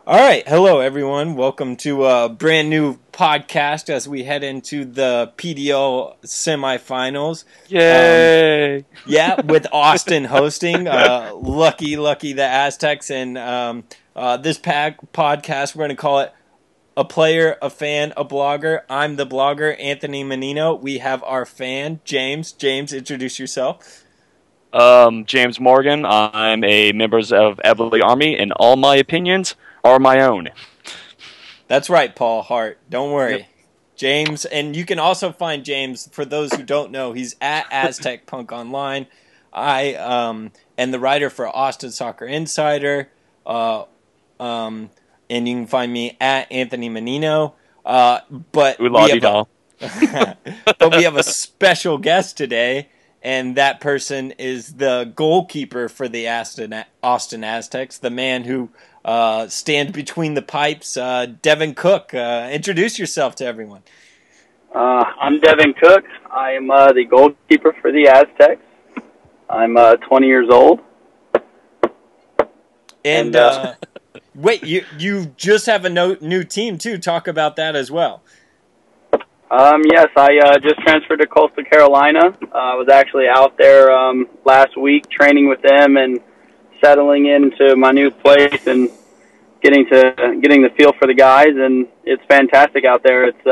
All right, hello everyone. Welcome to a brand new podcast as we head into the PDL semifinals. Um, Yay! yeah, with Austin hosting. Lucky the Aztecs. And this podcast, we're going to call it a player, a fan, a blogger. I'm the blogger, Anthony Menino. We have our fan, James. James, introduce yourself. James Morgan. I'm a member of Everly Army, and all my opinions are my own. That's right, Paul Hart. Don't Yep. worry. James, and you can also find James, for those who don't know, he's at Aztec Punk Online. I am the writer for Austin Soccer Insider. And you can find me at Anthony Menino. But Ooh we la di have da. but we have a special guest today, and that person is the goalkeeper for the Austin Aztecs, the man who stands between the pipes, Devin Cook. Introduce yourself to everyone. I'm Devin Cook. I am the goalkeeper for the Aztecs. I'm 20 years old. And wait, you just have a new team too. Talk about that as well. Yes, I just transferred to Coastal Carolina. I was actually out there last week training with them and settling into my new place and getting the feel for the guys. And it's fantastic out there. It's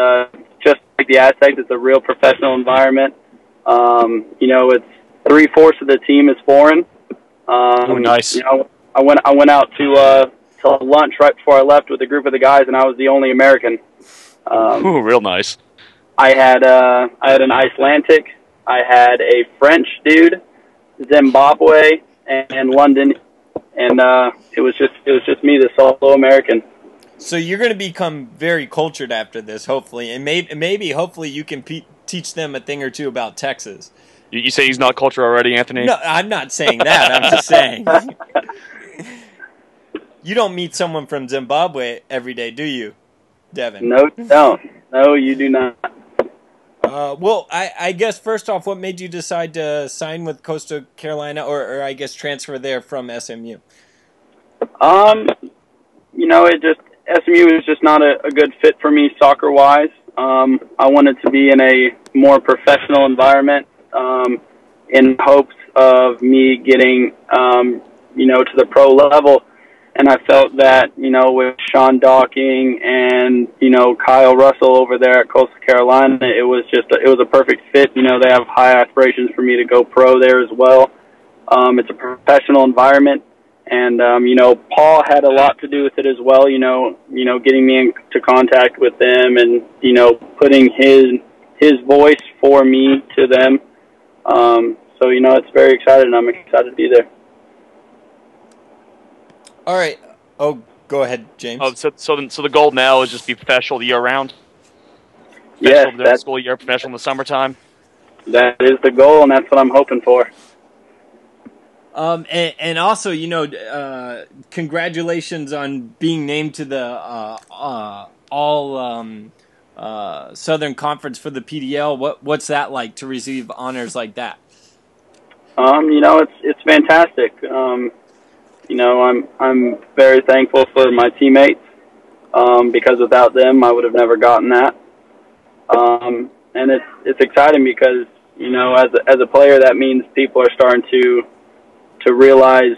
just like the Aztecs. It's a real professional environment. It's 3/4 of the team is foreign. Oh, nice. I went out to lunch right before I left with a group of the guys, and I was the only American. Ooh, real nice. I had an Icelandic, I had a French dude, Zimbabwe, and London, and it was just me, the solo American. So you're going to become very cultured after this, hopefully, and maybe hopefully you can teach them a thing or two about Texas. You say he's not cultured already, Anthony? No, I'm not saying that. I'm just saying. You don't meet someone from Zimbabwe every day, do you, Devin? No, don't. No, you do not. Well, I guess first off, what made you decide to sign with Coastal Carolina, or I guess transfer there from SMU? SMU is just not a good fit for me soccer wise. I wanted to be in a more professional environment, in hopes of me getting, to the pro level. And I felt that, with Sean Docking and, Kyle Russell over there at Coastal Carolina, it was a perfect fit. They have high aspirations for me to go pro there as well. It's a professional environment. And, Paul had a lot to do with it as well, getting me into contact with them and, putting his voice for me to them. It's very exciting. I'm excited to be there. All right. Oh, go ahead, James. Oh, so the goal now is just be professional year round. Yes, Professional during the school year, professional in the summertime. That is the goal, and that's what I'm hoping for. And also, congratulations on being named to the all Southern Conference for the PDL. What's that like to receive honors like that? It's fantastic. I'm very thankful for my teammates, because without them, I would have never gotten that. And it's exciting because, as a player, that means people are starting to realize,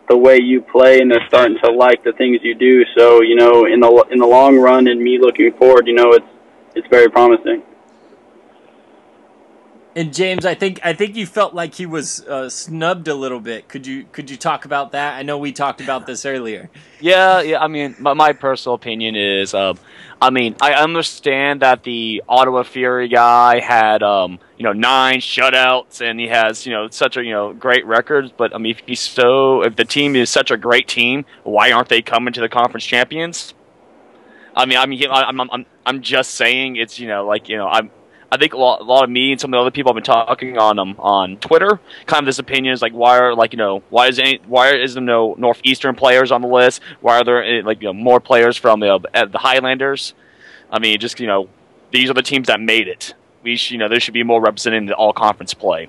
the way you play, and they're starting to like the things you do. So, in the long run, and me looking forward, it's very promising. And James, I think you felt like he was snubbed a little bit. Could you talk about that? I know we talked about this earlier. Yeah. I mean, my personal opinion is, I understand that the Ottawa Fury guy had, 9 shutouts, and he has, such a, great records. But I mean, if the team is such a great team, why aren't they coming to the conference champions? I'm just saying it's, I think a lot of me and some of the other people I've been talking on Twitter, kind of this opinion is like, why isn't no Northeastern players on the list? Why are there more players from the Highlanders? I mean, just these are the teams that made it. There should be more represented in the all conference play.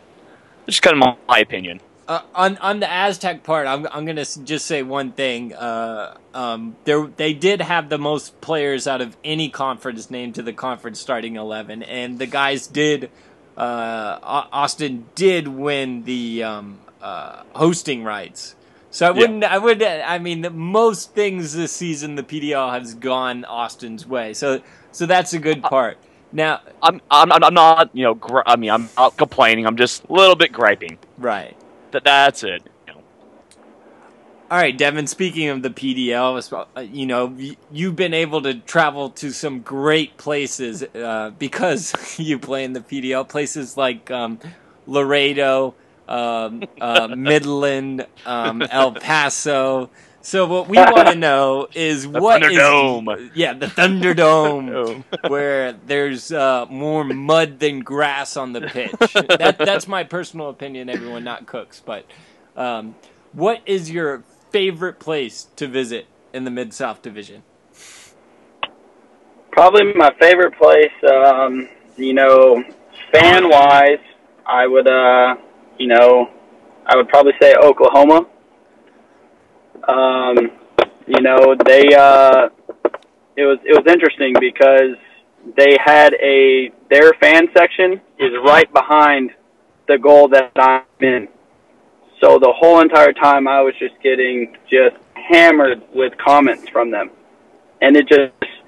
It's just kind of my opinion. On the Aztec part, I'm gonna just say one thing. They did have the most players out of any conference named to the conference starting 11, and the guys did. Austin did win the hosting rights. So I mean, most things this season the PDL has gone Austin's way. So that's a good part. Now I'm not I'm not complaining. I'm just a little bit griping. Right. That's it. All right, Devin, speaking of the PDL, you've been able to travel to some great places because you play in the PDL, places like Laredo, Midland, El Paso. So what we want to know is the Thunderdome, where there's more mud than grass on the pitch. That's my personal opinion, everyone, not Cook's. But what is your favorite place to visit in the Mid-South Division? Probably my favorite place, fan-wise, I would probably say Oklahoma. It was interesting because they had their fan section is right behind the goal that I'm in. So the whole entire time I was just getting hammered with comments from them. And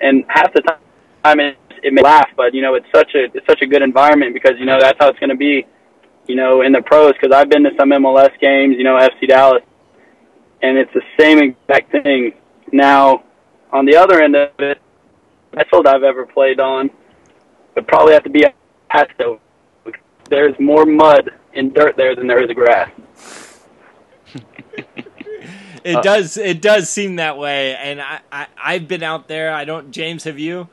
and half the time it made me laugh, but it's such a good environment because that's how it's going to be, in the pros, because I've been to some MLS games, FC Dallas, and it's the same exact thing. Now, on the other end of it, best field I've ever played on would probably have to be Paso. There's more mud and dirt there than there is grass. It does seem that way, and I've been out there. James, have you?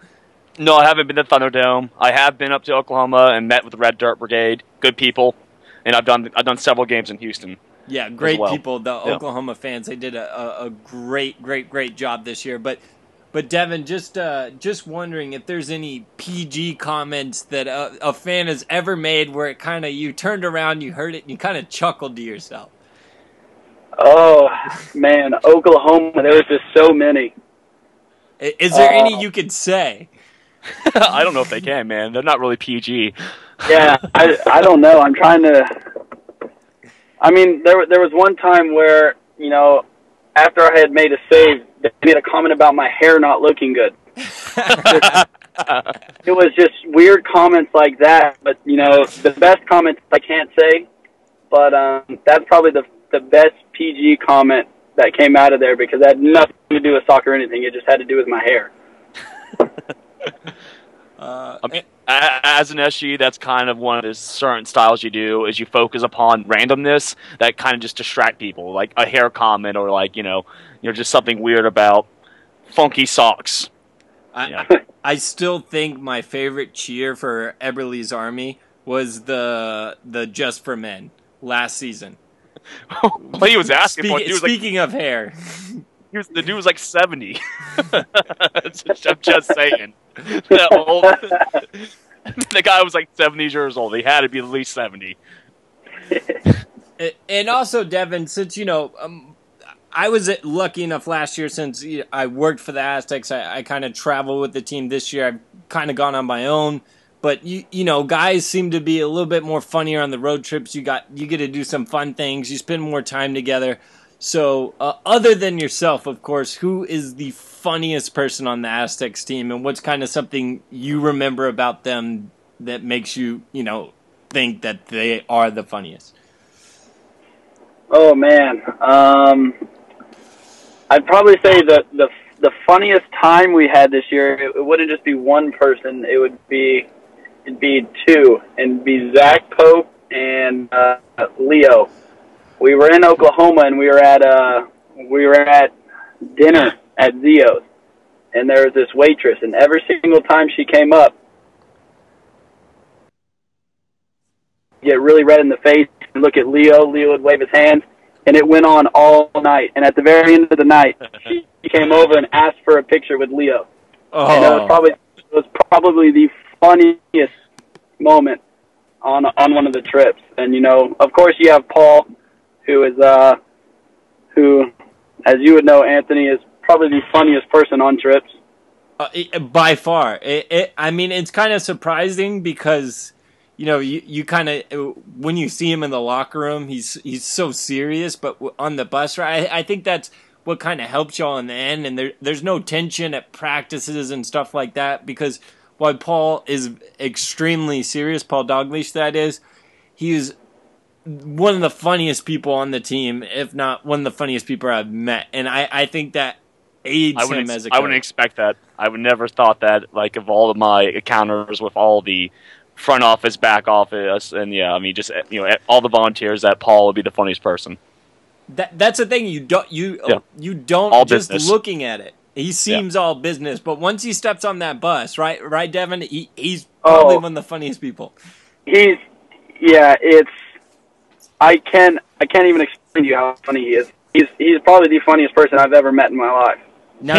No, I haven't been to Thunderdome. I have been up to Oklahoma and met with the Red Dirt Brigade. Good people, and I've done several games in Houston. Yeah, great people. The Oklahoma fans, they did a great job this year. But Devin, just wondering if there's any PG comments that a fan has ever made where it kind of you turned around, you heard it, and you kind of chuckled to yourself. Oh man, Oklahoma! There was just so many. Is there any you could say? I don't know if they can, man. They're not really PG. Yeah, I don't know. I'm trying to. I mean, there was one time where, after I had made a save, they made a comment about my hair not looking good. It was just weird comments like that. But, the best comments I can't say. But that's probably the best PG comment that came out of there because it had nothing to do with soccer or anything. It just had to do with my hair. As an SG, that's kind of one of the certain styles you do is you focus upon randomness that kind of just distract people, like a hair comment or just something weird about funky socks. I still think my favorite cheer for Eberle's Army was the Just for Men last season. Well, he was asking for it. Speaking of hair. The dude was like 70. I'm just saying. The guy was like 70 years old. He had to be at least 70. And also, Devin, since, I was lucky enough last year since I worked for the Aztecs, I kind of traveled with the team this year. I've kind of gone on my own. But, guys seem to be a little bit more funnier on the road trips. You get to do some fun things. You spend more time together. So, other than yourself, of course, who is the funniest person on the Aztecs team, and what's kind of something you remember about them that makes you, think that they are the funniest? Oh man, I'd probably say the funniest time we had this year. It wouldn't just be one person; it'd be two, and it'd be Zach Pope and Leo. We were in Oklahoma, and we were at dinner at Zio's, and there was this waitress, and every single time she came up, get really red in the face and look at Leo. Leo would wave his hands, and it went on all night. And at the very end of the night, she came over and asked for a picture with Leo. Oh. And it was probably the funniest moment on one of the trips. And of course, you have Paul, who, as you would know, Anthony, is probably the funniest person on trips. By far. I mean, it's kind of surprising because, you kind of, when you see him in the locker room, he's so serious, but on the bus ride, I think that's what kind of helps y'all in the end, and there's no tension at practices and stuff like that, because while Paul is extremely serious, Paul Dalglish that is, he is one of the funniest people on the team, if not one of the funniest people I've met, and I think that aids him as a coach. I wouldn't expect that. I would never thought that, like, of all of my encounters with all the front office, back office, and just all the volunteers, that Paul would be the funniest person. That's the thing. You don't all just business. Looking at it. He seems all business, but once he steps on that bus, right, Devin, he's probably one of the funniest people. I can't even explain to you how funny he is. He's probably the funniest person I've ever met in my life. Now,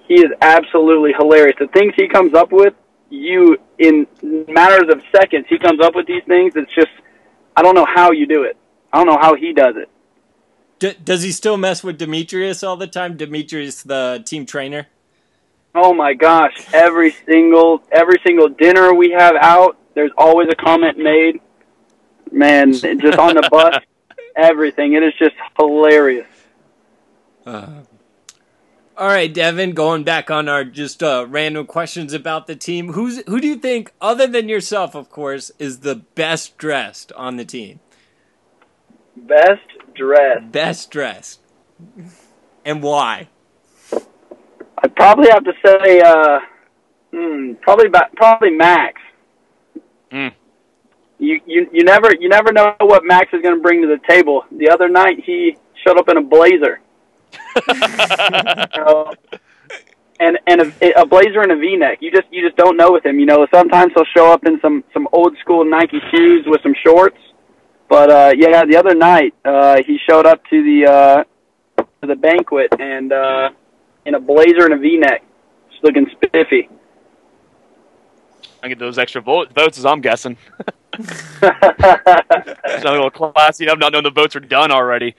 he is absolutely hilarious. The things he comes up with, in matters of seconds, he comes up with these things. It's just, I don't know how you do it. I don't know how he does it. Does he still mess with Demetrius all the time? Demetrius, the team trainer? Oh my gosh! Every single dinner we have out, there's always a comment made. Man, just on the bus, everything. It is just hilarious. All right, Devin, going back on our just random questions about the team. Who do you think, other than yourself, of course, is the best dressed on the team? Best dressed. Best dressed. And why? I'd probably have to say, probably Max. You never know what Max is going to bring to the table. The other night he showed up in a blazer. And a blazer and a V-neck. You just don't know with him. Sometimes he'll show up in some old school Nike shoes with some shorts. But the other night he showed up to the banquet and in a blazer and a V-neck, just looking spiffy. I get those extra votes, as I'm guessing. It's not a little classy. I'm not knowing the votes are done already.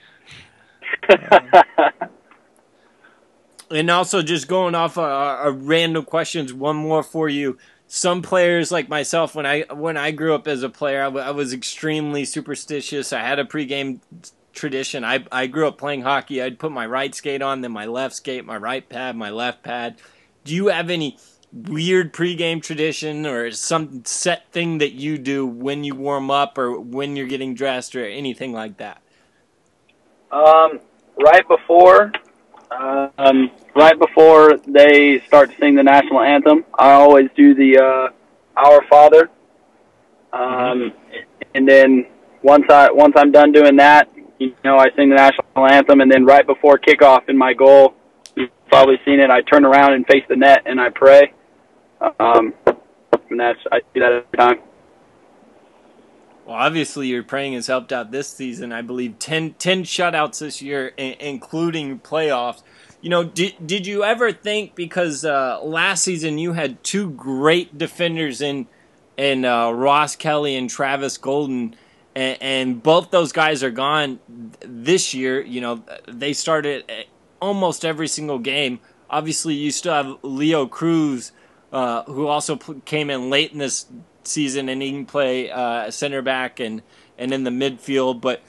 And also, just going off random questions, one more for you. Some players like myself, when I grew up as a player, I was extremely superstitious. I had a pregame tradition. I grew up playing hockey. I'd put my right skate on, then my left skate, my right pad, my left pad. Do you have any weird pregame tradition or some set thing that you do when you warm up or when you're getting dressed or anything like that? Right before they start to sing the national anthem, I always do the Our Father. And then once I'm done doing that, I sing the national anthem, and then right before kickoff in my goal, you've probably seen it, I turn around and face the net and I pray. And I do that every time. Well, obviously your praying has helped out this season. I believe 10 shutouts this year, including playoffs. Did you ever think, because last season you had two great defenders in Ross Kelly and Travis Golden, and both those guys are gone this year. They started almost every single game. Obviously, you still have Leo Cruz, who also came in late in this season, and he can play center back and in the midfield. But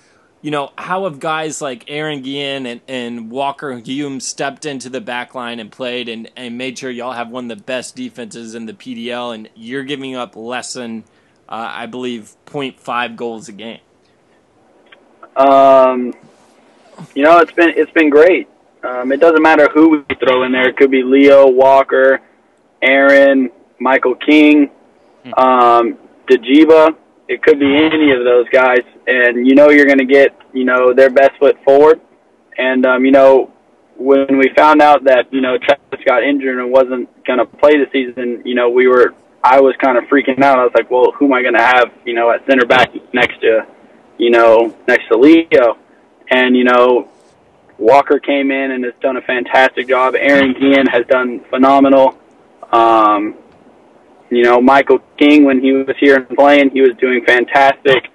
how have guys like Aaron Guillen and Walker Hume stepped into the back line and played and made sure y'all have one of the best defenses in the PDL, and you're giving up less than, I believe, 0.5 goals a game? It's been great. It doesn't matter who we throw in there. It could be Leo, Walker, Aaron, Michael King, Dajiba. It could be any of those guys, and you're going to get their best foot forward. And when we found out that Travis got injured and wasn't going to play the season, I was kind of freaking out. I was like, well, who am I going to have at center back next to Leo? And Walker came in and has done a fantastic job. Aaron Guillen has done phenomenal. Michael King, when he was here and playing, he was doing fantastic.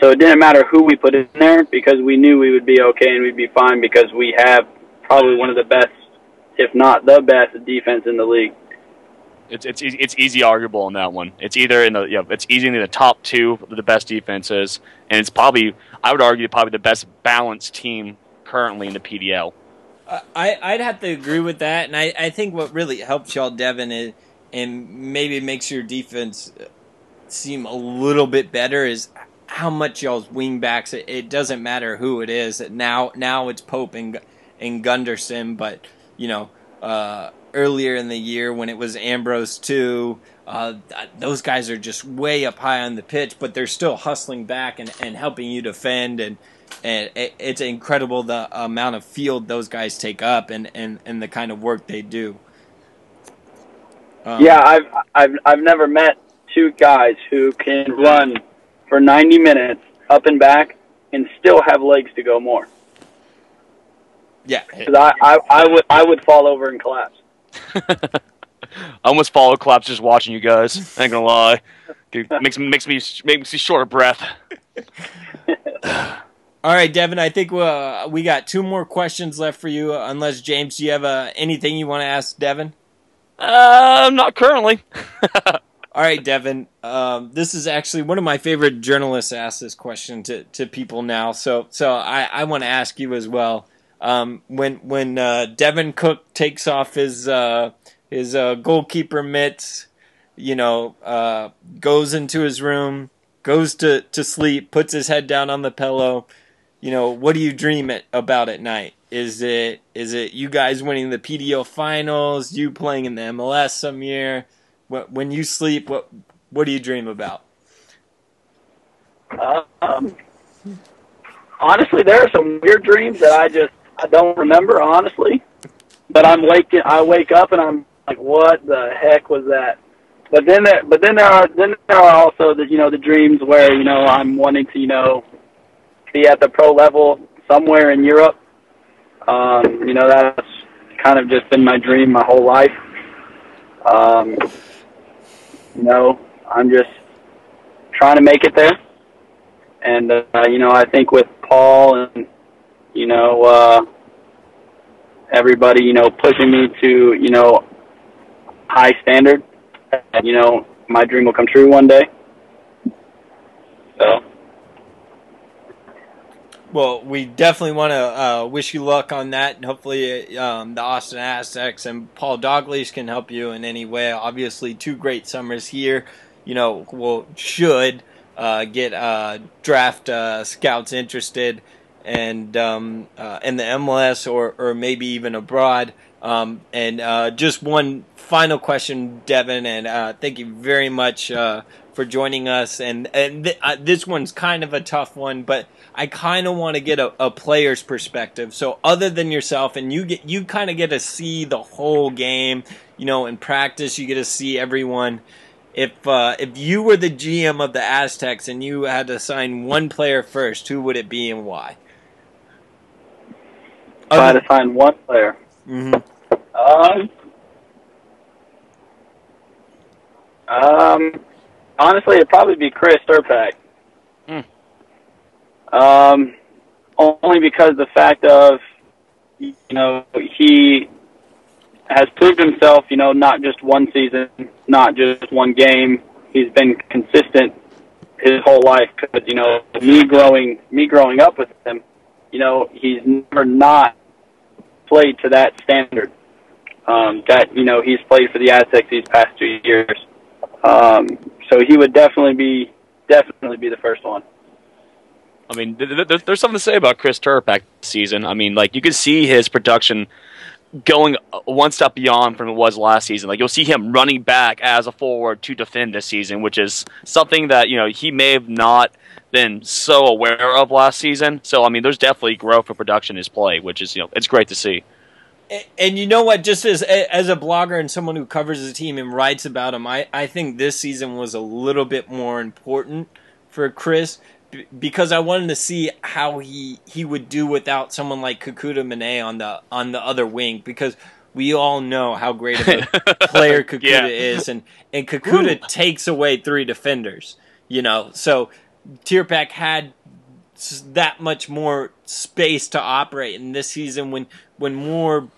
So it didn't matter who we put in there because we knew we would be okay and we'd be fine because we have probably one of the best, if not the best, defense in the league. It's easy arguable on that one. It's either it's easily in the top two of the best defenses, and it's probably, I would argue, probably the best balanced team currently in the PDL. I'd have to agree with that, and I think what really helps y'all, Devin, is, and maybe makes your defense seem a little bit better, is how much y'all's wingbacks. It doesn't matter who it is. Now it's Pope and Gunderson, but earlier in the year when it was Ambrose too, those guys are just way up high on the pitch, but they're still hustling back and helping you defend, and it's incredible the amount of field those guys take up and the kind of work they do. I've never met two guys who can run for 90 minutes up and back and still have legs to go more. Yeah, because I would fall over and collapse. I almost fall collapse just watching you guys. I ain't gonna lie, it makes me short of breath. All right, Devin, I think we got two more questions left for you. Unless James, do you have anything you want to ask Devin? Not currently. All right, Devin. This is actually one of my favorite journalists ask this question to people now. So I want to ask you as well. When Devin Cook takes off his goalkeeper mitts, goes into his room, goes to sleep, puts his head down on the pillow, what do you dream about at night? Is it you guys winning the PDO finals, you playing in the MLS some year? When you sleep, what do you dream about? Honestly, there are some weird dreams that I don't remember, honestly. But I wake up and I'm like, what the heck was that? But then there are also the dreams where I'm wanting to be at the pro level somewhere in Europe. That's kind of just been my dream my whole life. I'm just trying to make it there. And, I think with Paul and, everybody, pushing me to, high standard, my dream will come true one day. So. Well, we definitely want to wish you luck on that, and hopefully the Austin Aztecs and Paul Dalglish can help you in any way. Obviously, 2 great summers here. Should get draft scouts interested and in the MLS or maybe even abroad. And just one final question, Devin, and thank you very much for joining us. And this one's kind of a tough one, but I kind of want to get a player's perspective. So other than yourself, and you kind of get to see the whole game, in practice, you get to see everyone. If you were the GM of the Aztecs and you had to sign one player first, who would it be and why? If I had to sign one player. Mm-hmm. Honestly, it'd probably be Chris Sturpak. Only because the fact of, he has proved himself, not just one season, not just one game. He's been consistent his whole life. Because, me growing up with him, he's never not played to that standard. He's played for the Aztecs these past 2 years. So he would definitely be the first one. I mean, there's something to say about Chris Sturpak this season. I mean, you could see his production going one step beyond from it was last season. You'll see him running back as a forward to defend this season, which is something that, he may have not been so aware of last season. So, I mean, there's definitely growth for production in his play, which is, it's great to see. And you know what? Just as a blogger and someone who covers the team and writes about him, I think this season was a little bit more important for Chris because I wanted to see how he would do without someone like Kekuta Manneh on the other wing, because we all know how great of a player Kekuta is, and Kekuta takes away 3 defenders. So Tierpak had that much more space to operate in this season when more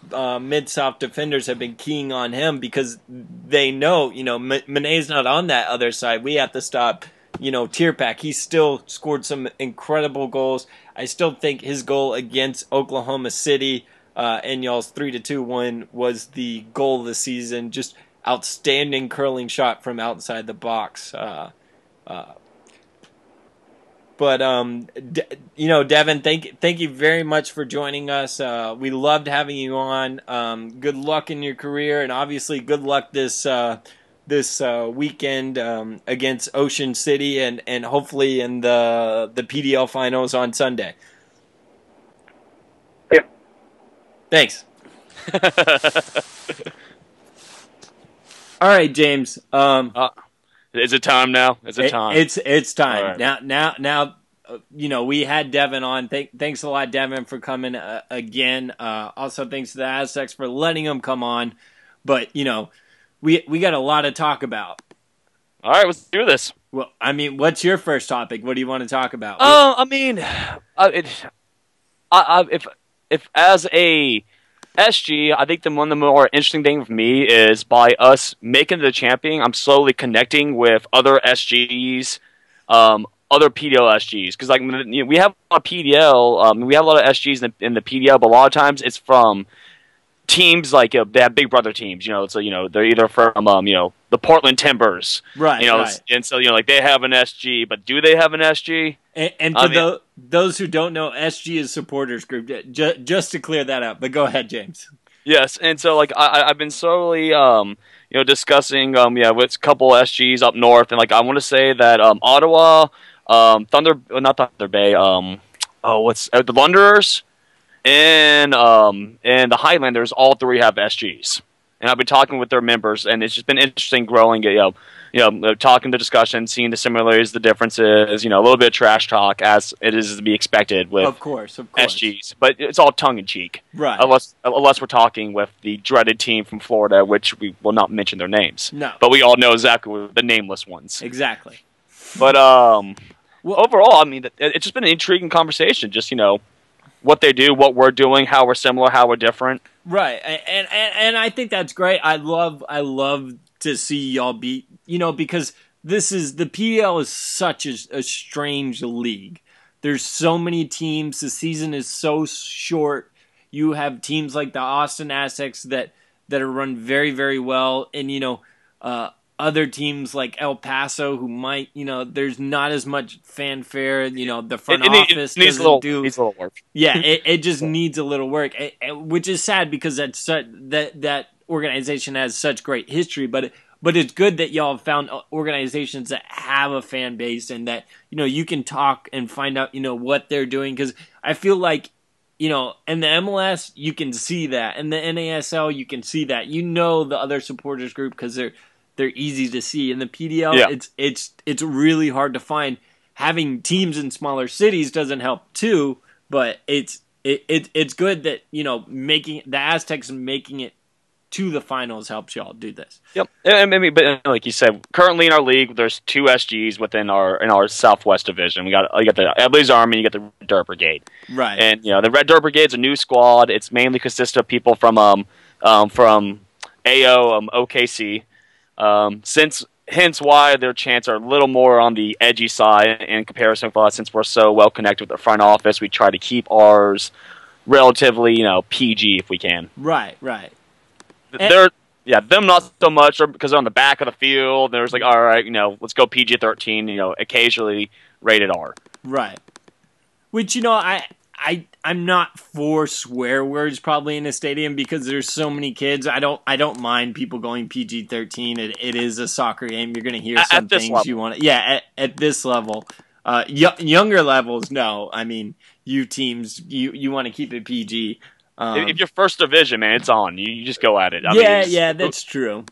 Mid-South defenders have been keying on him because they know, Mane's not on that other side. We have to stop, Tierpak. He still scored some incredible goals. I still think his goal against Oklahoma City in y'all's 3-2 win was the goal of the season. Just outstanding curling shot from outside the box. But Devin, thank you very much for joining us. We loved having you on. Good luck in your career, and obviously good luck this weekend against Ocean City, and hopefully in the PDL finals on Sunday. Yeah. Thanks. All right, James. Is it time now? Is it time? It's time. Right. Now, we had Devin on. Thanks a lot, Devin, for coming again. Also, thanks to the Aztecs for letting him come on. But, we got a lot to talk about. All right, let's do this. Well, what's your first topic? What do you want to talk about? If as a SG, I think one of the more interesting things for me is by us making the champion, I'm slowly connecting with other SGs, other PDL SGs. Because we have a lot of PDL, we have a lot of SGs in the PDL, but a lot of times it's from teams they have big brother teams. So they're either from the Portland Timbers, right? Right. And so they have an SG, but do they have an SG? And for those who don't know, SG is supporters group. Just to clear that up, but go ahead, James. Yes, and so I've been slowly discussing with a couple SGs up north, and I want to say that Ottawa, not Thunder Bay, the Wanderers, and the Highlanders, all three have SGs, and I've been talking with their members, and it's just been interesting growing it. Talking the discussion, seeing the similarities, the differences, a little bit of trash talk as it is to be expected with of course. SGs, but it's all tongue in cheek, right? Unless we're talking with the dreaded team from Florida, which we will not mention their names. No, but we all know exactly the nameless ones. Exactly. But overall, it's just been an intriguing conversation. Just what they do, what we're doing, how we're similar, how we're different. Right, and I think that's great. I love to see y'all beat, because the PDL is such a strange league. There's so many teams. The season is so short. You have teams like the Austin Aztecs that are run very, very well, and other teams like El Paso who might, there's not as much fanfare. The front office needs a little work. Yeah, it just needs a little work, which is sad because that organization has such great history. But it's good that y'all have found organizations that have a fan base and that you can talk and find out what they're doing, because I feel like in the MLS you can see that, in the NASL you can see that, the other supporters group because they're easy to see. In the PDL, it's really hard to find. Having teams in smaller cities doesn't help too, but it's good that making the Aztecs making it to the finals helps y'all do this. Yep, but like you said, currently in our league, there's two SGs within our Southwest division. You got the Ebly's Army, you got the Red Dirt Brigade, right? And the Red Dirt Brigade's a new squad. It's mainly consists of people from AO OKC. Hence why their chants are a little more on the edgy side in comparison for us. Since we're so well connected with the front office, we try to keep ours relatively, PG if we can. Right. Them not so much because they're on the back of the field. There's all right, let's go PG-13. Occasionally rated R. Right. Which I'm not for swear words probably in a stadium because there's so many kids. I don't mind people going PG-13. It is a soccer game. You're going to hear some things level. You want to. Yeah, at this level. Younger levels, no. You teams, you want to keep it PG. If you're first division, man, it's on. You just go at it. That's true.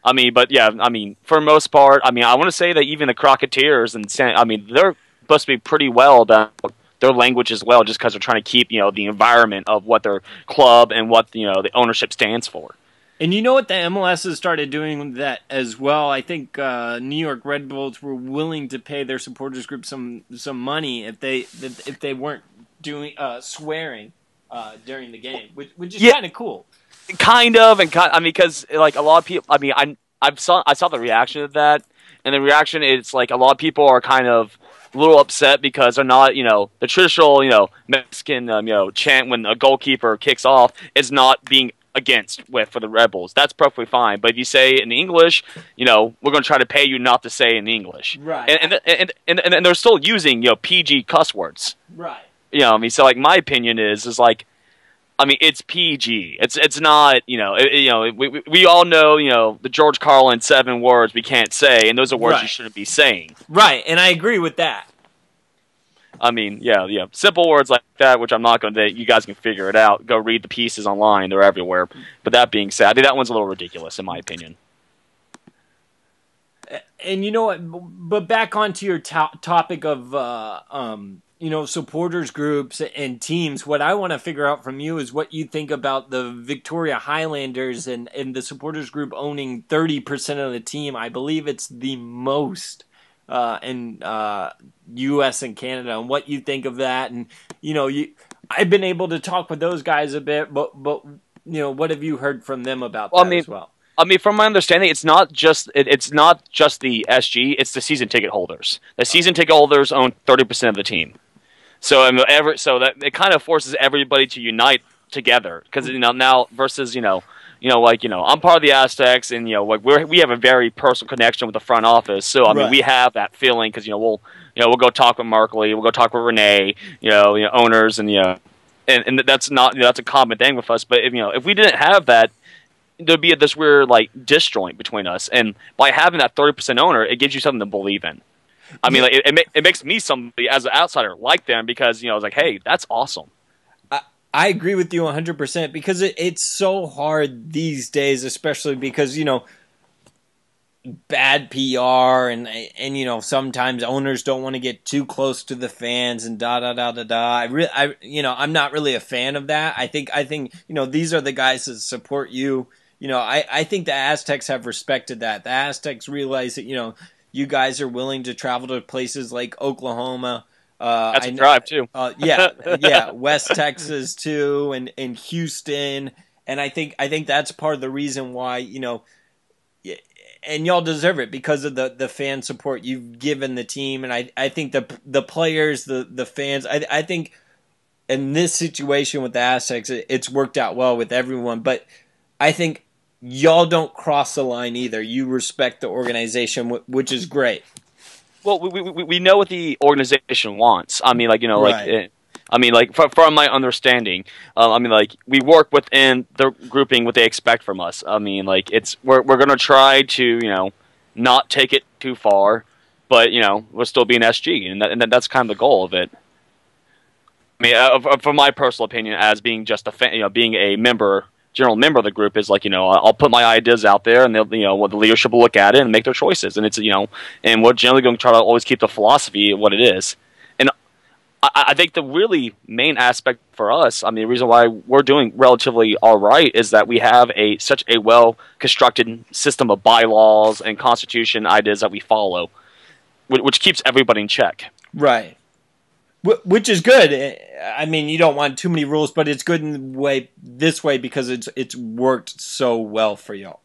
For the most part, I want to say that even the Crocketeers they're supposed to be pretty well done. Their language as well, just because they're trying to keep the environment of what their club and what the ownership stands for. And you know what, the MLS has started doing that as well. I think New York Red Bulls were willing to pay their supporters group some money if they weren't doing swearing during the game, which is kind of cool. Kind of, I mean, because like a lot of people, I mean, I saw the reaction to that, and the reaction is like a lot of people are kind of a little upset because they're not, the traditional, Mexican, chant when a goalkeeper kicks off is not being for the Red Bulls. That's perfectly fine. But if you say it in English, we're going to try to pay you not to say in English. Right. And they're still using, PG cuss words. Right. I mean, so like my opinion is like, I mean, it's PG. It's not, we all know, the George Carlin 7 words we can't say, and those are words you shouldn't be saying. Right, and I agree with that. I mean, yeah. Simple words like that, which I'm not going to, you guys can figure it out. Go read the pieces online. They're everywhere. But that being said, I think that one's a little ridiculous, in my opinion. And you know what, but back onto your topic of, supporters groups and teams, what I want to figure out from you is what you think about the Victoria Highlanders and the supporters group owning 30% of the team. I believe it's the most in U.S. and Canada, and what you think of that. And, I've been able to talk with those guys a bit, but what have you heard from them about that as well? I mean, from my understanding, it's not just the SG; it's the season ticket holders. The season ticket holders own 30% of the team. So that it kind of forces everybody to unite together because now versus I'm part of the Aztecs and we have a very personal connection with the front office. So I mean we have that feeling because we'll go talk with Markley, we'll go talk with Renee, owners and and that's a common thing with us. But if we didn't have that, there'd be this weird disjoint between us. And by having that 30% owner, it gives you something to believe in. I mean, it makes me somebody as an outsider like them because I was like, hey, that's awesome. I agree with you 100% because it's so hard these days, especially because bad PR and sometimes owners don't want to get too close to the fans and da da da da da. I'm not really a fan of that. I think these are the guys that support you. I think the Aztecs have respected that. The Aztecs realize that you guys are willing to travel to places like Oklahoma. That's a drive too. West Texas too, and Houston, and I think that's part of the reason why and y'all deserve it because of the fan support you've given the team, and I think the players, the fans, I think in this situation with the Aztecs, it's worked out well with everyone, but I think y'all don't cross the line either. You respect the organization, which is great. Well, we know what the organization wants. I mean, from my understanding, we work within the grouping what they expect from us. I mean, we're gonna try to not take it too far, but we'll still be an SG, and that's kind of the goal of it. I mean, from my personal opinion, as being just a fan, being a general member of the group is I'll put my ideas out there and they'll the leadership will look at it and make their choices, and it's and we're generally going to try to always keep the philosophy of what it is. And I think the really main aspect for us, I mean the reason why we're doing relatively all right is that we have such a well constructed system of bylaws and constitution ideas that we follow, which keeps everybody in check. Right. Which is good. I mean, you don't want too many rules, but it's good in this way because it's worked so well for y'all.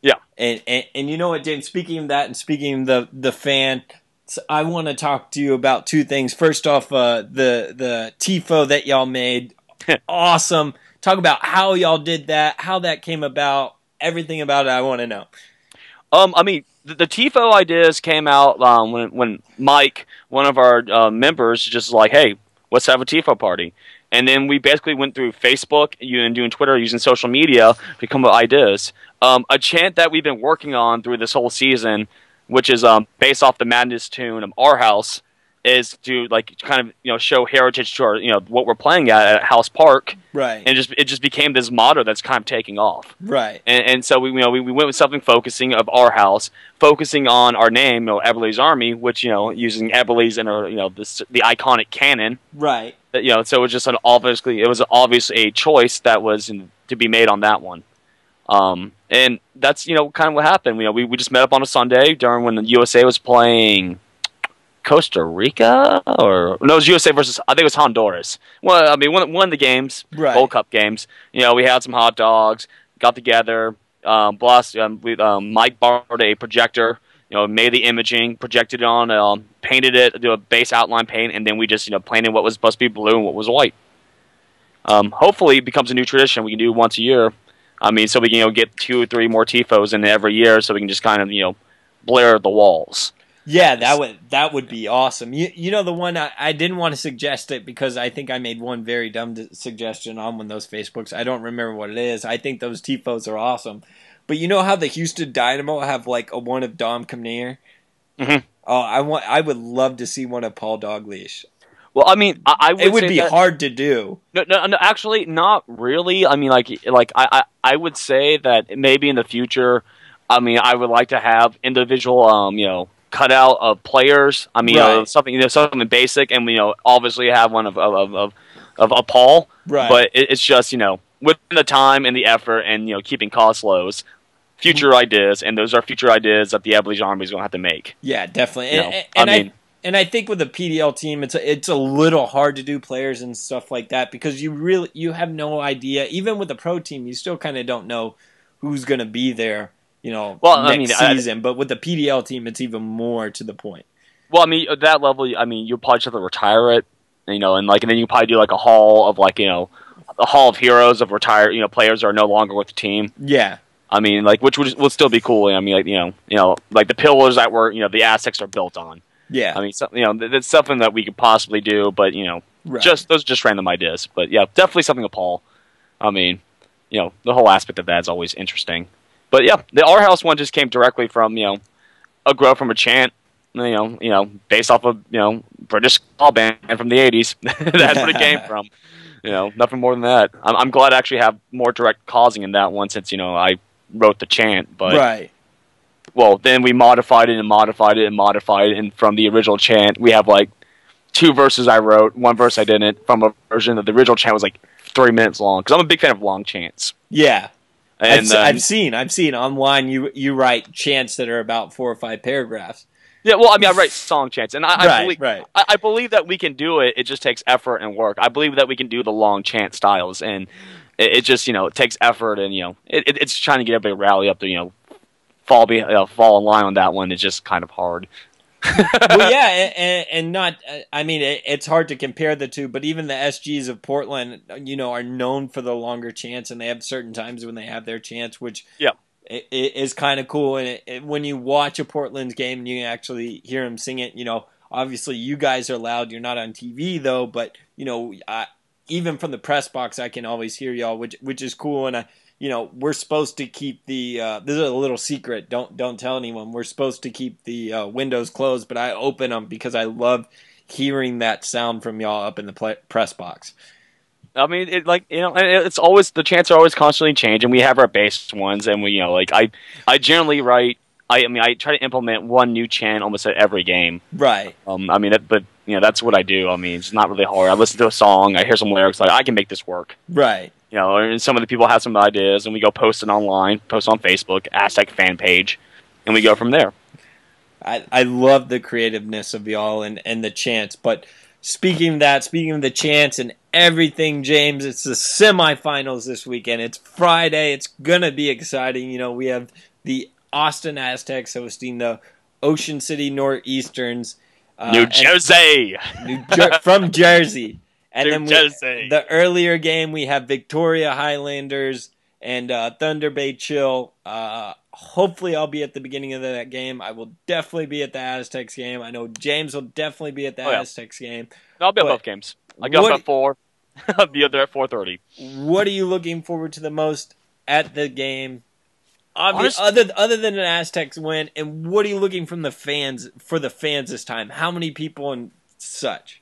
Yeah. And you know what, James? Speaking of that, and speaking of the fan, I want to talk to you about two things. First off, the tifo that y'all made, awesome. Talk about how y'all did that, how that came about, everything about it. I want to know. I mean, the tifo ideas came out when Mike, one of our members, just like, hey, let's have a tifo party. And then we basically went through Facebook and doing Twitter, using social media to come up with ideas. A chant that we've been working on through this whole season, which is based off the Madness tune of Our House, is to kind of show heritage to our what we're playing at House Park, right? And it just became this motto that's kind of taking off, right? And so we went with something focusing of Our House, focusing on our name, Eberle's Army, which using Eberle's and the iconic cannon, right? So it was just obviously a choice that was to be made on that one. And that's kind of what happened. We just met up on a Sunday during when the USA was playing Costa Rica, or no, it was USA versus, I think it was Honduras. Well, I mean, one of the games, Right. Gold Cup games. We had some hot dogs, got together. Mike borrowed a projector. Made the imaging, projected it on, painted it, do a base outline paint, and then we just painted what was supposed to be blue and what was white. Hopefully, it becomes a new tradition we can do once a year. I mean, so we can get 2 or 3 more tifos in every year, so we can just kind of blur the walls. Yeah, that would be awesome. The one I didn't want to suggest it because I think I made one very dumb suggestion on one of those Facebooks. I don't remember what it is. I think those tifos are awesome. But you know how the Houston Dynamo have like a one of Dom Kemner? Mm-hmm. Oh, I would love to see one of Paul Dalglish. Well, I mean, I would. It would say be hard to do. No, actually, not really. I mean, I would say that maybe in the future, I mean, I would like to have individual, cutout of players. I mean, Right. something basic, and obviously have one of Paul. Right. But it's just within the time and the effort and keeping costs low. Future ideas, and those are future ideas that the Abilene Army is going to have to make. Yeah, definitely. And I think with the PDL team, it's a little hard to do players and stuff like that because you have no idea. Even with the pro team, you still kind of don't know who's going to be there, next season. But with the PDL team, it's even more to the point. Well, I mean, at that level, I mean, you'll probably have to retire it, and then you probably do like a hall of a hall of heroes of retired, players that are no longer with the team. Yeah. I mean, which would still be cool. I mean, like the pillars that were, the Aztecs are built on. Yeah. I mean, that's something that we could possibly do, but Right. those are just random ideas. But yeah, definitely something to Paul. I mean, the whole aspect of that is always interesting. But yeah, the Our House one just came directly from a grow from a chant. Based off of British ska band from the '80s. That's what it came from. Nothing more than that. I'm glad I actually have more direct causing in that one since I wrote the chant. But Right. well, then we modified it and modified it and modified it, and from the original chant, we have 2 verses I wrote, 1 verse I didn't. From a version of the original chant was 3 minutes long because I'm a big fan of long chants. Yeah. And I've seen online you write chants that are about 4 or 5 paragraphs. yeah, well, I mean, I write song chants, and Right. I believe that we can do it. It just takes effort and work. I believe that we can do the long chant styles, and it just it takes effort, and it's trying to get everybody to rally up to fall in line on that one. It's just kind of hard. Well, yeah, and not. I mean, it's hard to compare the two, but even the SGs of Portland, are known for the longer chants, and they have certain times when they have their chants, which it is kind of cool. And when you watch a Portland game and you actually hear them sing it, obviously you guys are loud. You're not on TV though, but even from the press box, I can always hear y'all, which is cool. And we're supposed to keep the this is a little secret. Don't tell anyone. We're supposed to keep the windows closed, but I open them because I love hearing that sound from y'all up in the press box. I mean, it's always the chants are always constantly changing. We have our base ones, and we I generally write. I try to implement one new chant almost at every game. Right. I mean, that's what I do. I mean, it's not really hard. I listen to a song, I hear some lyrics, I can make this work. Right. And some of the people have some ideas, and we go post it online, post on Facebook, Aztec fan page, and we go from there. I love the creativeness of y'all and the chants. But speaking of the chants and everything, James, it's the semifinals this weekend. It's Friday. It's gonna be exciting. We have the Austin Aztecs hosting the Ocean City Northeasterns. New Jersey! From Jersey. And New then Jersey. The earlier game, we have Victoria Highlanders and Thunder Bay Chill. Hopefully I'll be at the beginning of that game. I will definitely be at the Aztecs game. I know James will definitely be at the Aztecs game. I'll be at both games. I get up at 4. I'll be there at 4:30. What are you looking forward to the most at the game? Other than an Aztecs win, and what are you looking from the fans this time? How many people and such?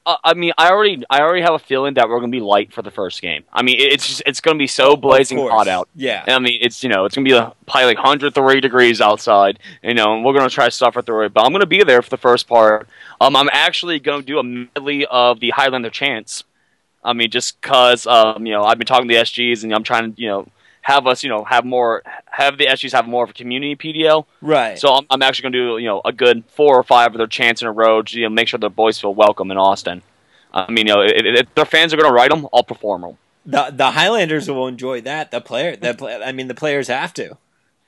I mean, I already have a feeling that we're going to be light for the first game. I mean, it's going to be so blazing hot out. Yeah. And I mean, it's going to be probably 103 degrees outside, and we're going to try to suffer through it. But I'm going to be there for the first part. I'm actually going to do a medley of the Highlander chants. I mean, just because I've been talking to the SGs, and I'm trying to have us, have the SGs have more of a community PDL. Right. So I'm actually going to do, a good 4 or 5 of their chants in a row to make sure their boys feel welcome in Austin. I mean, if their fans are going to write them, I'll perform them. The Highlanders will enjoy that. The players have to.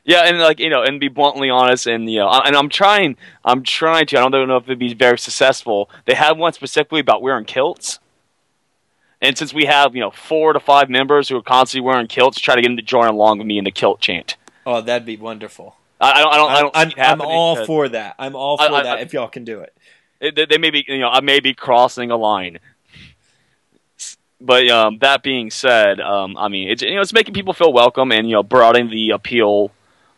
Yeah, and and be bluntly honest, and and I'm trying to. I don't know if it'd be very successful. They have one specifically about wearing kilts, and since we have 4 to 5 members who are constantly wearing kilts, try to get them to join along with me in the kilt chant. Oh, that'd be wonderful. I'm all for that. I'm all for that if y'all can do it. They may be, I may be crossing a line. But that being said, I mean, it's making people feel welcome and broadening the appeal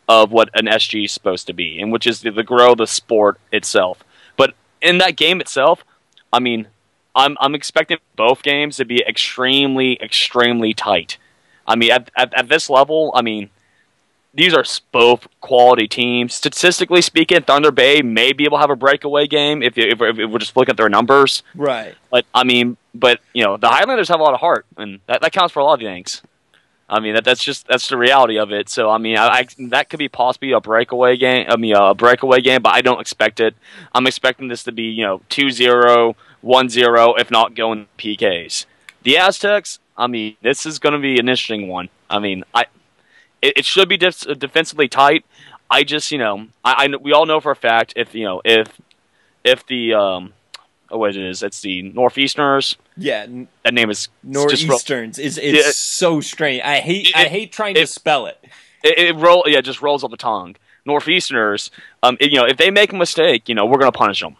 of what an SG is supposed to be, and which is to grow the sport itself. But in that game itself, I mean, I'm expecting both games to be extremely, extremely tight. I mean, at this level, I mean, these are both quality teams. Statistically speaking, Thunder Bay may be able to have a breakaway game if we're just looking at their numbers. Right. But I mean, the Highlanders have a lot of heart, and that counts for a lot of things. I mean, that's the reality of it. So I mean, that could be possibly a breakaway game. I mean, a breakaway game, but I don't expect it. I'm expecting this to be 2-0, 1-0, if not going PKs. The Aztecs. I mean, this is going to be an interesting one. I mean, it should be defensively tight. I just we all know for a fact if the what it is, it's the Northeasterners. Yeah, that name is Northeasterns. It's so strange. I hate trying to spell it. It just rolls off the tongue. Northeasterners. If they make a mistake, we're going to punish them.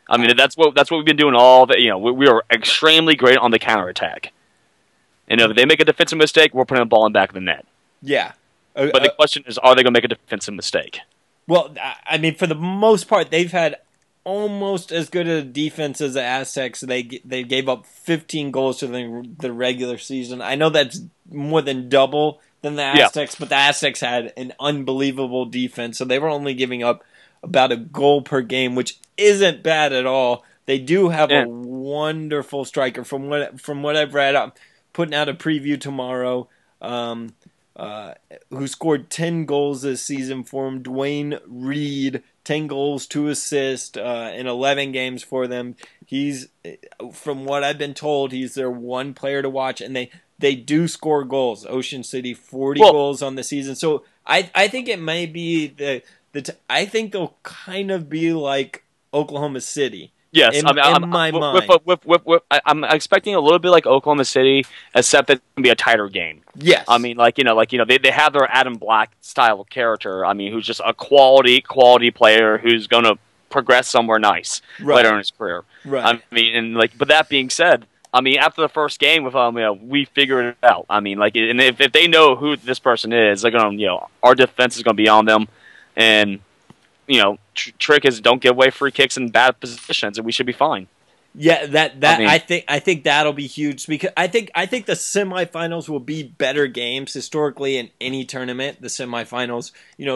I mean, that's what we've been doing all the. We are extremely great on the counterattack. And if they make a defensive mistake, we're putting the ball in the back of the net. Yeah. But the question is, are they going to make a defensive mistake? Well, I mean, for the most part, they've had almost as good a defense as the Aztecs. They gave up 15 goals to the regular season. I know that's more than double than the Aztecs, but the Aztecs had an unbelievable defense, so they were only giving up about a goal per game, which isn't bad at all. They do have a wonderful striker. From what I've read, I'm putting out a preview tomorrow. Who scored 10 goals this season for him, Dwayne Reed, 10 goals, 2 assists in 11 games for them. He's, from what I've been told, he's their one player to watch, and they do score goals. Ocean City, 40 goals on the season. So I think it may be I think they'll kind of be like Oklahoma City. Yes, in my mind. I'm expecting a little bit like Oklahoma City, except that it's going to be a tighter game. Yes. I mean, they have their Adam Black style of character. I mean, who's just a quality player who's going to progress somewhere nice later in his career. Right. I mean, but that being said, I mean, after the first game with we figured it out. I mean, and if they know who this person is, they're going to, our defense is going to be on them, and trick is don't give away free kicks in bad positions, and we should be fine. Yeah, I think that'll be huge, because I think the semifinals will be better games historically in any tournament. The semifinals,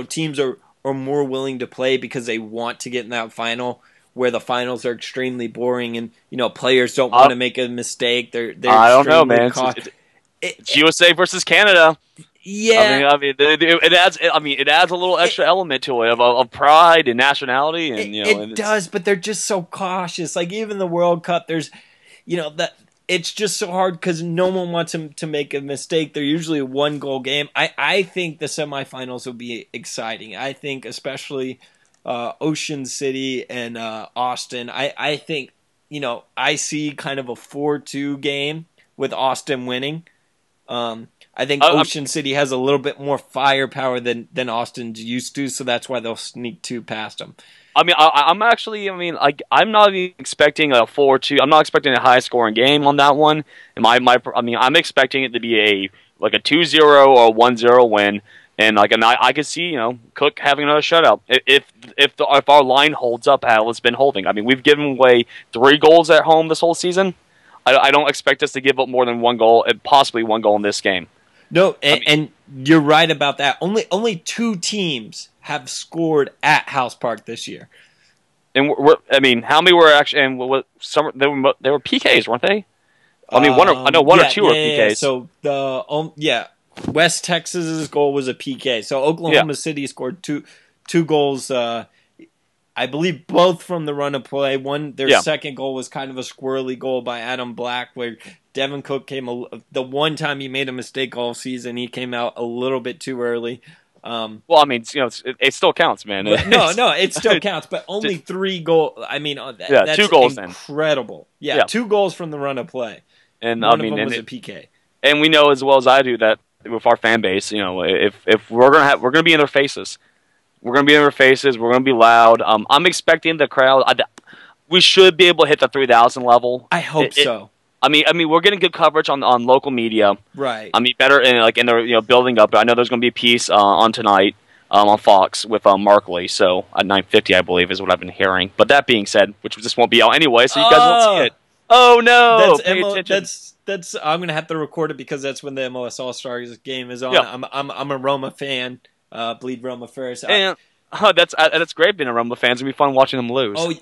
teams are more willing to play because they want to get in that final, where the finals are extremely boring and players don't want to make a mistake. They're I don't know, man. It's USA versus Canada. Yeah, I mean, it adds. I mean, it adds a little extra element to it of pride and nationality, and it does. But they're just so cautious. Like even the World Cup, there's, that it's just so hard because no one wants them to make a mistake. They're usually a 1-goal game. I think the semifinals will be exciting. I think especially Ocean City and Austin. I think I see kind of a 4-2 game with Austin winning. I think Ocean City has a little bit more firepower than Austin's used to, so that's why they'll sneak 2 past them. I mean, I'm actually, I'm not even expecting a 4-2. I'm not expecting a high-scoring game on that one. And I'm expecting it to be a 2-0 or a 1-0 win, and I could see Cook having another shutout if our line holds up how it's been holding. I mean, we've given away 3 goals at home this whole season. I don't expect us to give up more than 1 goal, and possibly 1 goal in this game. No, and you're right about that. Only 2 teams have scored at House Park this year. And how many were actually? And they were PKs, weren't they? I mean, one or two were PKs. Yeah. So West Texas's goal was a PK. So Oklahoma City scored two goals. I believe both from the run of play. Their second goal was kind of a squirrely goal by Adam Black, where Devin Cook the one time he made a mistake all season, he came out a little bit too early. Well, I mean, it still counts, man. No, it still counts, but only 3 goals. I mean, that's 2 goals incredible. Yeah, 2 goals from the run of play. And one of them was a PK. And we know as well as I do that with our fan base, if we're gonna be in their faces. We're going to be in their faces. We're going to be loud. I'm expecting the crowd. We should be able to hit the 3,000 level. I hope so. I mean, we're getting good coverage on local media. Right. I mean, better and they're building up. I know there's going to be a piece on tonight on Fox with Markley. So at 9:50, I believe, is what I've been hearing. But that being said, which just won't be out anyway, so you guys won't see it. Oh no! That's I'm going to have to record it because that's when the MLS All Stars game is on. Yeah. I'm a Roma fan. Bleed Roma first. And that's great being a Roma fan. It's gonna be fun watching them lose. We'll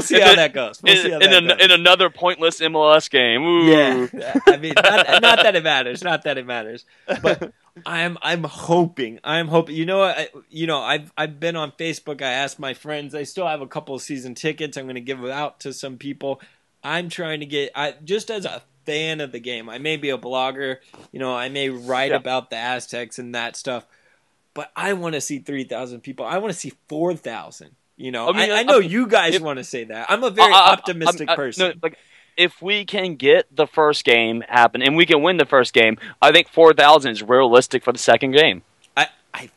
see how that goes. In another pointless MLS game. Ooh. Yeah, I mean, not that it matters. Not that it matters. But I'm hoping. You know what? I've been on Facebook. I asked my friends. I still have a couple of season tickets. I'm going to give them out to some people. I'm trying to get. Just as a fan of the game. I may be a blogger, I may write about the Aztecs and that stuff, but I want to see 3,000 people. I want to see 4,000. I know you guys want to say that. I'm a very optimistic person. No, if we can get the first game happen and we can win the first game, I think 4,000 is realistic for the second game. I'm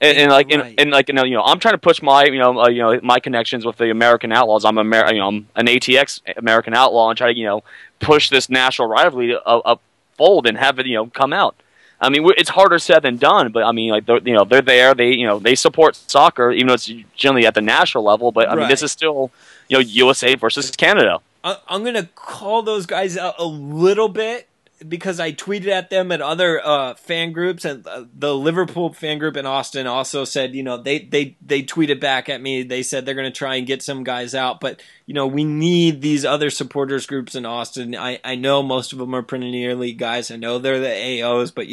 trying to push my my connections with the American Outlaws. I'm an ATX American Outlaw and try to push this national rivalry up fold and have it come out. I mean, it's harder said than done, but I mean, they're there. They support soccer, even though it's generally at the national level. But I mean, this is still USA versus Canada. I'm gonna call those guys out a little bit, because I tweeted at them at other fan groups, and the Liverpool fan group in Austin also said, they tweeted back at me. They said they're going to try and get some guys out, but we need these other supporters groups in Austin. I know most of them are Premier League guys. I know they're the AOs, but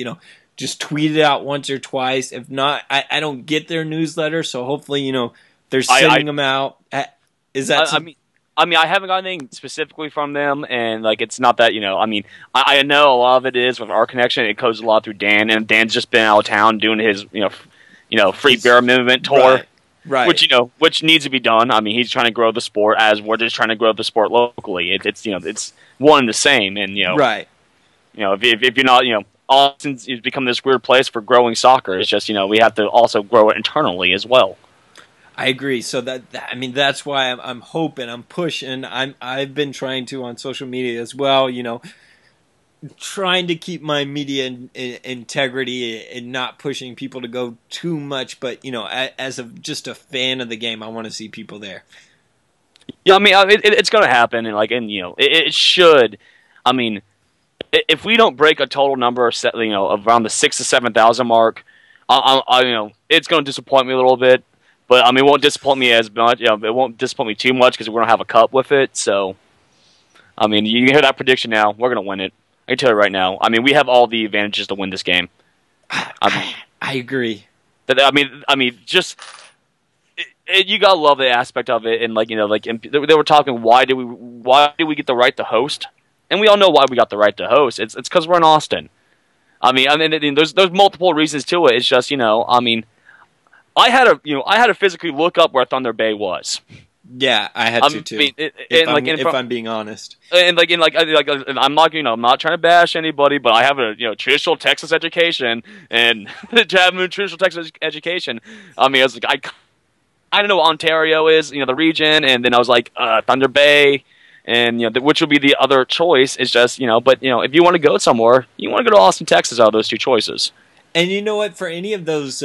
just tweet it out once or twice. If not, I don't get their newsletter, so hopefully they're sending them out. Is that? I mean, I haven't got anything specifically from them, and it's not that I mean, I know a lot of it is with our connection. It goes a lot through Dan, and Dan's just been out of town doing his free beer movement tour, right? Which needs to be done. I mean, he's trying to grow the sport as we're just trying to grow the sport locally. It's one and the same, and right. If you're not Austin's become this weird place for growing soccer. It's just we have to also grow it internally as well. I agree. So that's why I'm hoping, I'm pushing. I've been trying to on social media as well. Trying to keep my media integrity and not pushing people to go too much. But as just a fan of the game, I want to see people there. Yeah, I mean, it's going to happen, and it should. I mean, if we don't break a total number of around the 6,000 to 7,000 mark, it's going to disappoint me a little bit. But I mean, it won't disappoint me as much. It won't disappoint me too much because we're gonna have a cup with it. So, I mean, you can hear that prediction now. We're gonna win it. I can tell you right now. I mean, we have all the advantages to win this game. I agree. I mean, just you gotta love the aspect of it, and they were talking. Why did we get the right to host? And we all know why we got the right to host. It's because we're in Austin. I mean, there's multiple reasons to it. It's just I mean. I had to physically look up where Thunder Bay was. Yeah, I had to too. If I'm being honest, I'm not trying to bash anybody, but I have a traditional Texas education, and to have a traditional Texas education, I mean, I was like, I don't know what Ontario is, the region, and then I was like, Thunder Bay, and which would be the other choice? Is just but if you want to go somewhere, you want to go to Austin, Texas, out of those two choices. And you know what? For any of those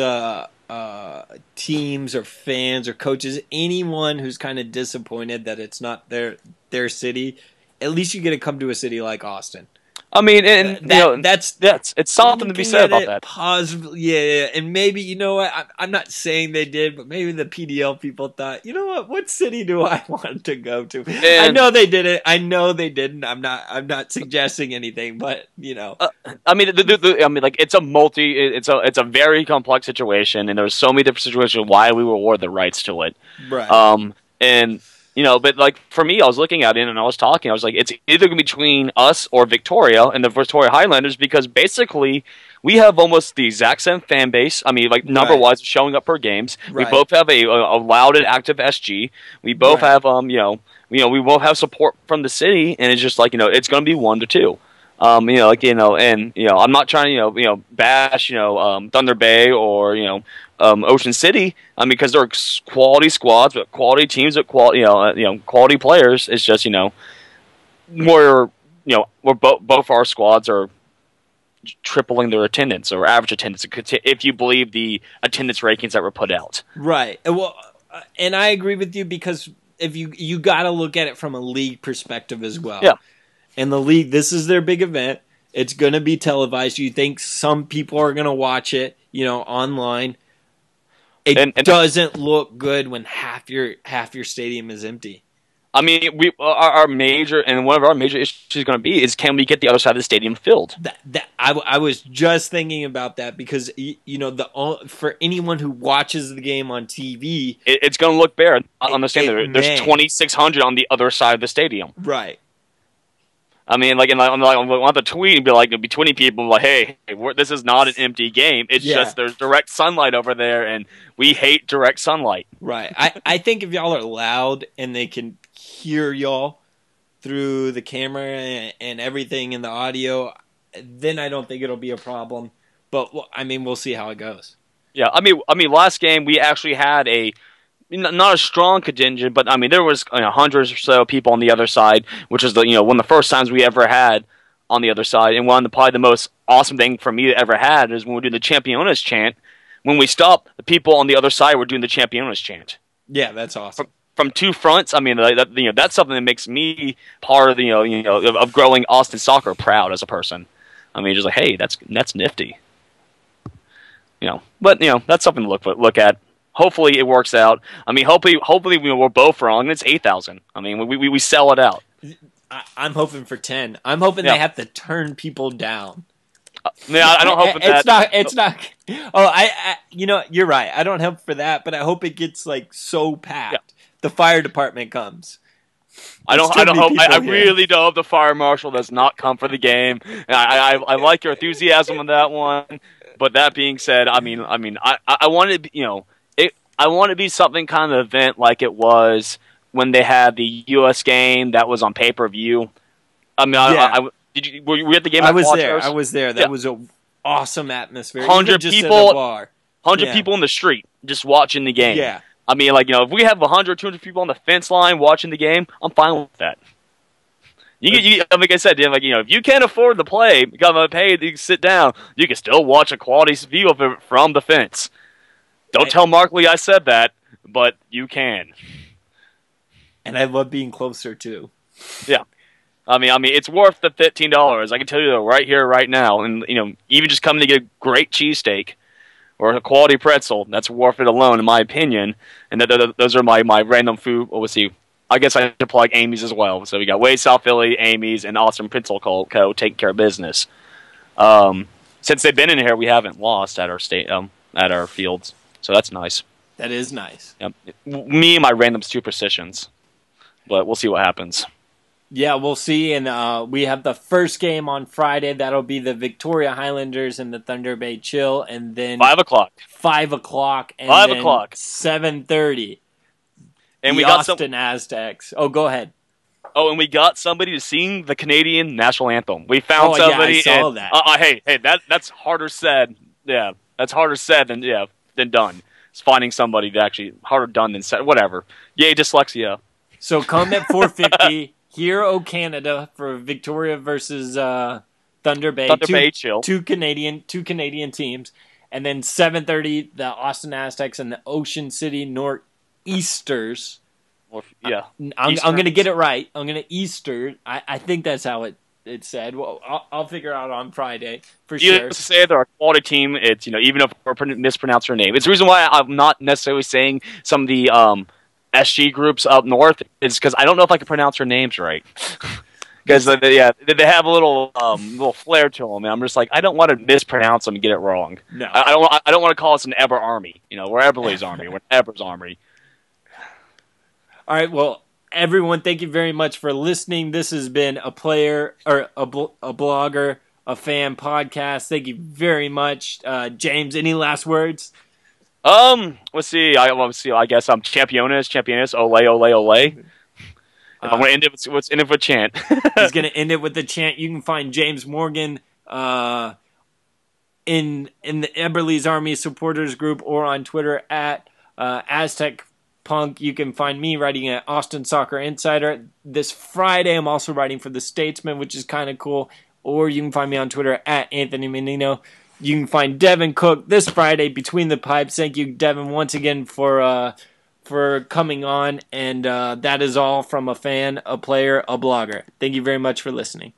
teams or fans or coaches, anyone who's kind of disappointed that it's not their city, at least you get to come to a city like Austin. I mean, and that's it's something to be said about that. Positively, yeah, and maybe you know what? I'm not saying they did, but maybe the PDL people thought, you know what city do I want to go to? I know they did it. I know they didn't. I'm not suggesting anything, but you know, I mean, like it's a very complex situation, and there's so many different situations why we were awarded the rights to it, right? And. But like for me, I was looking at it and I was talking. I was like, it's either between us or Victoria and the Victoria Highlanders because basically we have almost the exact same fan base. I mean, like number-wise, showing up per games. Right. We both have a loud and active SG. We both have we both have support from the city, and it's just like it's going to be 1-2. I'm not trying to bash Thunder Bay or Ocean City. I mean, because they're quality squads, but quality teams, with quality quality players. It's just we're both our squads are tripling their attendance or average attendance if you believe the attendance rankings that were put out. Right. Well, and I agree with you because if you got to look at it from a league perspective as well. Yeah. And the league, this is their big event. It's going to be televised. You think some people are going to watch it, online. It doesn't look good when half your stadium is empty. I mean, one of our major issues is going to be is can we get the other side of the stadium filled? I was just thinking about that because for anyone who watches the game on TV, it's going to look bare. I understand there's 2,600 on the other side of the stadium. Right. I mean, like, I want to tweet and be like, be 20 people like, hey, this is not an empty game. It's just there's direct sunlight over there, and we hate direct sunlight. Right. I think if y'all are loud and they can hear y'all through the camera and everything in the audio, then I don't think it'll be a problem. But I mean, we'll see how it goes. Yeah. I mean, last game we actually had not a strong contingent, but I mean there was hundreds or so people on the other side, which is one of the first times we ever had on the other side. And probably the most awesome thing for me to ever had is when we were doing the Championas chant. When we stopped, the people on the other side were doing the Championas chant. Yeah, that's awesome. From two fronts. I mean, that's something that makes me part of of growing Austin soccer proud as a person. I mean, just like, hey, that's nifty. But that's something to look at. Hopefully it works out. I mean, hopefully we're both wrong. And it's 8,000. I mean, we sell it out. I'm hoping for 10. I'm hoping they have to turn people down. I don't hope that. It's not. Oh, you're right. I don't hope for that, but I hope it gets so packed. Yeah. The fire department comes. I really don't hope the fire marshal does not come for the game. I like your enthusiasm on that one. But that being said, I want it to I want it to be something kind of event like it was when they had the U.S. game that was on pay-per-view. I mean, were you at the game? I was there. That was an awesome atmosphere. 100 people, 100 people in the street just watching the game. Yeah. I mean, if we have 100, 200 people on the fence line watching the game, I'm fine with that. Like I said, if you can't afford to play, you got to pay to sit down, you can still watch a quality view of it from the fence. Don't tell Mark Lee I said that, but you can. And I love being closer too. Yeah. I mean, it's worth the $15. I can tell you that right here, right now. And, even just coming to get a great cheesesteak or a quality pretzel, that's worth it alone, in my opinion. And those are my random food. Well, we'll see. I guess I should plug Amy's as well. So we got Way South Philly, Amy's, and Austin Pretzel Co. taking care of business. Since they've been in here, we haven't lost at our fields. So that's nice. That is nice. Yep. Me and my random superstitions. But we'll see what happens. Yeah, we'll see. And we have the first game on Friday. That'll be the Victoria Highlanders and the Thunder Bay Chill. And then 5 o'clock. 5 o'clock. And 5 o'clock. 7:30. And we got Austin Aztecs. Oh, go ahead. Oh, and we got somebody to sing the Canadian national anthem. We found somebody. Yeah, I saw that. Hey, that's harder said. Yeah, that's harder said than done. It's finding somebody to actually harder done than said. Whatever. Yay, dyslexia. So come at 4:50 here, Canada, for Victoria versus Thunder Bay. Thunder Bay Chill. Two Canadian teams, and then 7:30 the Austin Aztecs and the Ocean City Northeasters. Yeah, I'm going to get it right. I'm going to Easter. I think that's how it it said. Well, I'll figure out on Friday for You sure. to say they're a quality team. It's even if we're mispronounce her name. It's the reason why I'm not necessarily saying some of the SG groups up north is because I don't know if I can pronounce her names right. Because they have a little flair to them, and I'm just like I don't want to mispronounce them and get it wrong. No, I don't want to call us an Eber army. We're Eberle's army. We're Eber's army. All right, well, everyone, thank you very much for listening. This has been a player or a blogger, a fan podcast. Thank you very much, James. Any last words? Let's see. I guess I'm championes, ole, ole, ole. If I'm going to end it, what's in it for a chant? He's going to end it with the chant. You can find James Morgan in the Eberle's Army supporters group or on Twitter at Aztec Punk. You can find me writing at Austin Soccer Insider. This Friday, I'm also writing for The Statesman, which is kind of cool. Or you can find me on Twitter at Anthony Menino. You can find Devin Cook this Friday, Between the Pipes. Thank you, Devin, once again for coming on. And that is all from a fan, a player, a blogger. Thank you very much for listening.